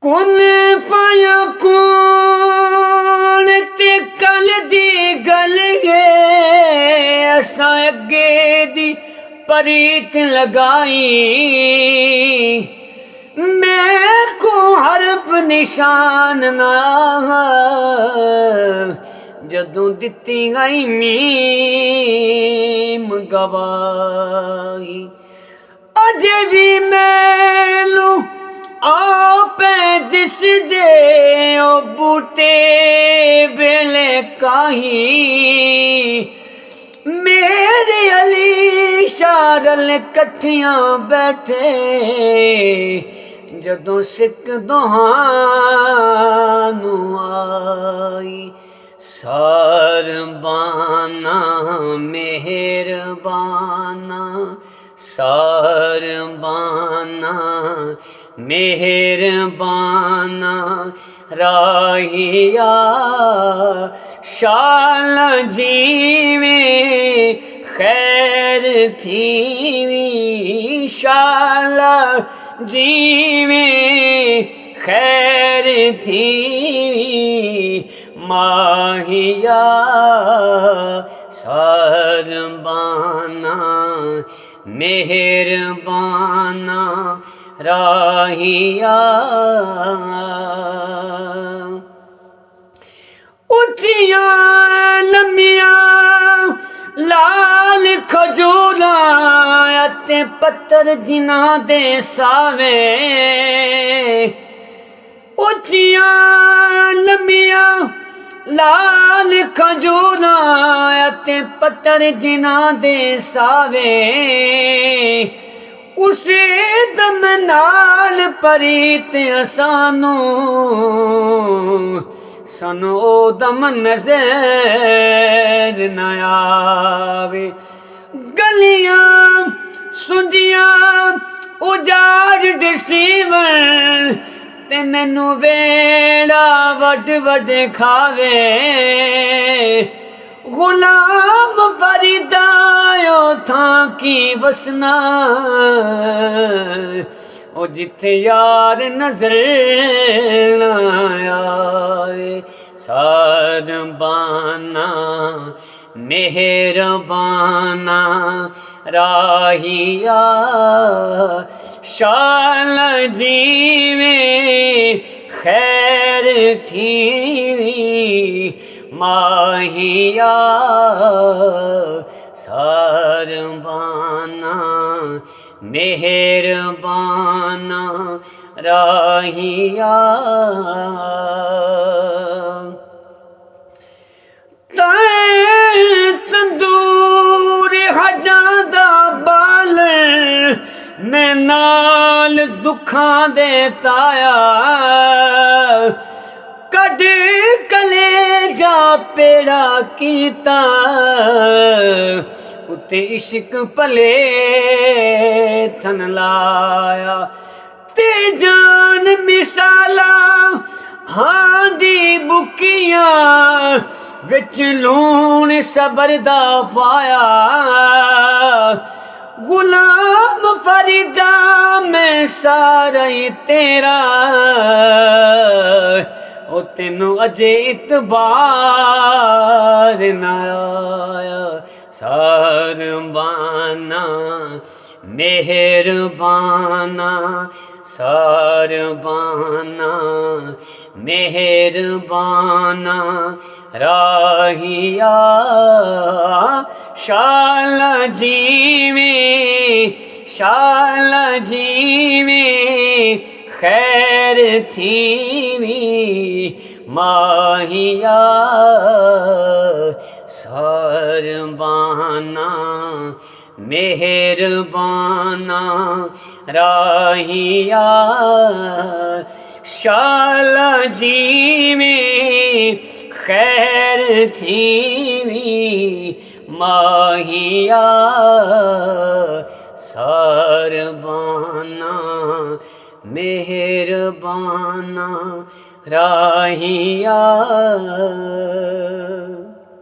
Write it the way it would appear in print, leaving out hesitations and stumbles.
कुल फयकून ते कल दी गल है असां अगे दी परीत लगाई मैं को हरफ निशान ना जदों दिती गई मीम गवाही अजे भी मैनू आपे दिस दे ओ बूटे बेले काही मेरे अली शारल कट्ठियां बैठे जदों सिक दोहानू आई सारबाना मेहरबाना सारबाना मेहरबाना राहिया शाल जीवे खैर थीवी शाल जीवे खैर थीवी माहिया सारबाना मेहरबाना राहिया उचिया लम्मिया लाल खजूरा ते पत्थर जिना दे सावे उचिया लम्मिया लाल खजूरा ते पत्थर जिना दे सावे उसे दम नाल परीत सानू सानू दम नजर न आवे गलियां सुंजियां उजाड़ दिसीवन ते मैनू वेड़ा वड वड खावे गुलाम फरीदायो था की बसना ओ जिथे यार नजर न आए सारबाना मेहरबाना राहिया शाल जीवे खैर थीवी माहिया सारबाना मेहरबाना राहिया तंदूर हड्डां दा बालन मैं नाल दुखां दे ताया कद कलेजा पेड़ा कीता उते इश्क भले थन लाया ते जान मिसाला हां दी बुकियां विच लूण सबर दा पाया गुलाम फरीदा मैं सारा ही तेरा ओ तेनू अजे इतबार न आया सारबाना मेहरबाना सारबाना मेहरबाना राहिया शाल जीवे खैर थीवी माहिया सारबाना मेहरबाना राहिया शाल जीवे खैर थीवी माहिया सारबाना मेहरबाना राहिया।